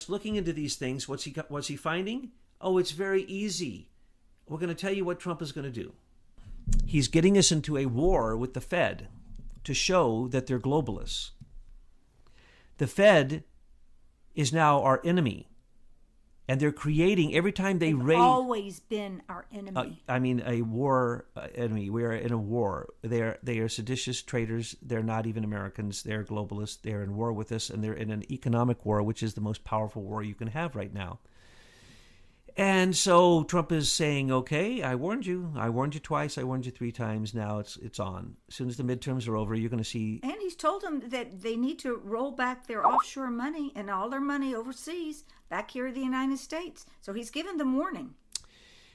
starts looking into these things, what's he finding? Oh, it's very easy. We're going to tell you what Trump is going to do. He's getting us into a war with the Fed to show that they're globalists. The Fed is now our enemy. And they're creating, every time they raise... always been our enemy. A war enemy. We are in a war. They are seditious traitors. They're not even Americans. They're globalists. They're in war with us, and they're in an economic war, which is the most powerful war you can have right now. And so Trump is saying, okay, I warned you. I warned you twice. I warned you 3 times. Now it's on. As soon as the midterms are over, you're going to see... And he's told them that they need to roll back their offshore money and all their money overseas back here in the United States. So he's given them warning.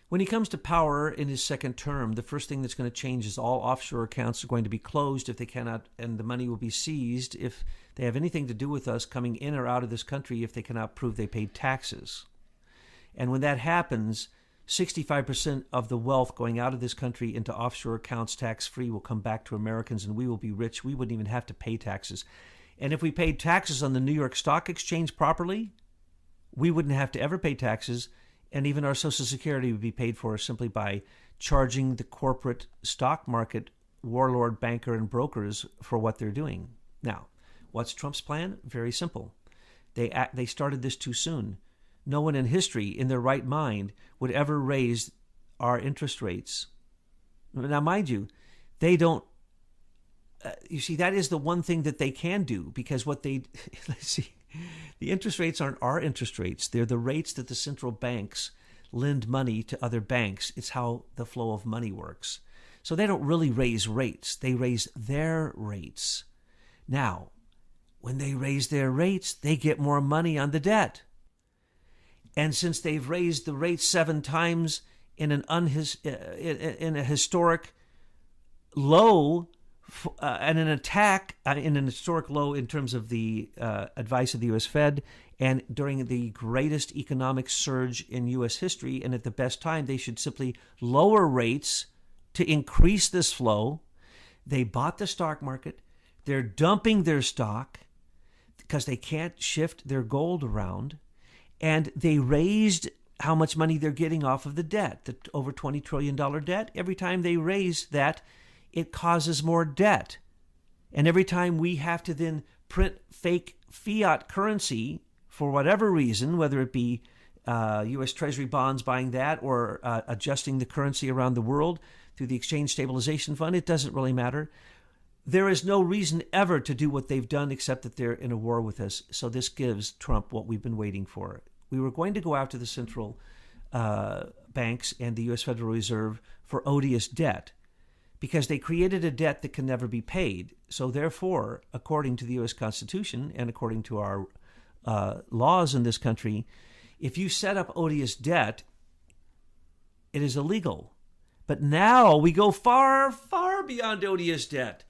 When he comes to power in his second term, the first thing that's going to change is all offshore accounts are going to be closed if they cannot, and the money will be seized if they have anything to do with us coming in or out of this country if they cannot prove they paid taxes. And when that happens, 65% of the wealth going out of this country into offshore accounts tax-free will come back to Americans, and we will be rich. We wouldn't even have to pay taxes. And if we paid taxes on the New York Stock Exchange properly, we wouldn't have to ever pay taxes, and even our Social Security would be paid for simply by charging the corporate stock market warlord, banker, and brokers for what they're doing. Now, what's Trump's plan? Very simple. They started this too soon. No one in history, in their right mind, would ever raise our interest rates. Now, mind you, they don't. You see, that is the one thing that they can do, because what they let's see, the interest rates aren't our interest rates. They're the rates that the central banks lend money to other banks. It's how the flow of money works. So they don't really raise rates. They raise their rates. Now, when they raise their rates, they get more money on the debt. And since they've raised the rate 7 times in in a historic low, and an attack in an historic low in terms of the advice of the U.S. Fed, and during the greatest economic surge in U.S. history, and at the best time, they should simply lower rates to increase this flow. They bought the stock market. They're dumping their stock because they can't shift their gold around. And they raised how much money they're getting off of the debt, the over $20 trillion debt. Every time they raise that, it causes more debt. And every time we have to then print fake fiat currency for whatever reason, whether it be U.S. Treasury bonds buying that or adjusting the currency around the world through the Exchange Stabilization Fund, it doesn't really matter. There is no reason ever to do what they've done except that they're in a war with us. So this gives Trump what we've been waiting for. We were going to go after the central banks and the U.S. Federal Reserve for odious debt because they created a debt that can never be paid. So therefore, according to the U.S. Constitution and according to our laws in this country, if you set up odious debt, it is illegal. But now we go far, far beyond odious debt.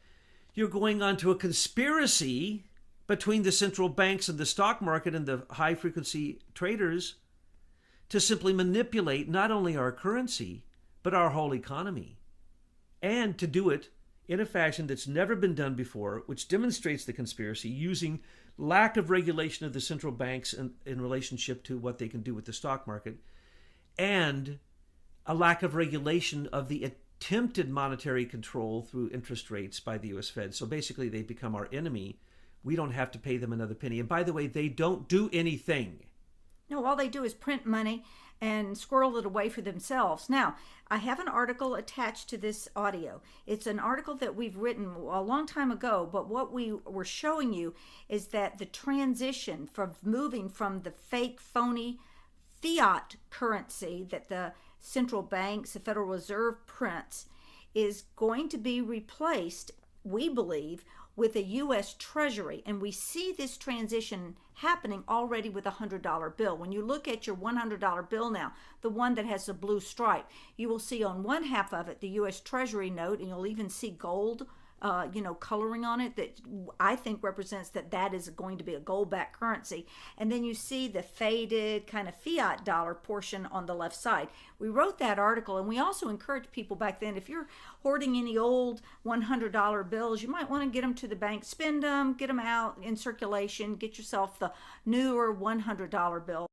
You're going on to a conspiracy between the central banks and the stock market and the high-frequency traders to simply manipulate not only our currency, but our whole economy. And to do it in a fashion that's never been done before, which demonstrates the conspiracy, using lack of regulation of the central banks in relationship to what they can do with the stock market, and a lack of regulation of the attempted monetary control through interest rates by the U.S. Fed. So basically, they become our enemy. We don't have to pay them another penny. And by the way, they don't do anything. No, all they do is print money and squirrel it away for themselves. Now, I have an article attached to this audio. It's an article that we've written a long time ago, but what we were showing you is that the transition from moving from the fake, phony fiat currency that the central banks, the Federal Reserve prints, is going to be replaced, we believe, with a U.S. Treasury. And we see this transition happening already with a $100 bill. When you look at your $100 bill now, the one that has the blue stripe, you will see on one half of it the U.S. Treasury note, and you'll even see gold coloring on it that I think represents that is going to be a gold-backed currency. And then you see the faded kind of fiat dollar portion on the left side. We wrote that article, and we also encouraged people back then, if you're hoarding any old $100 bills, you might want to get them to the bank, spend them, get them out in circulation, get yourself the newer $100 bill.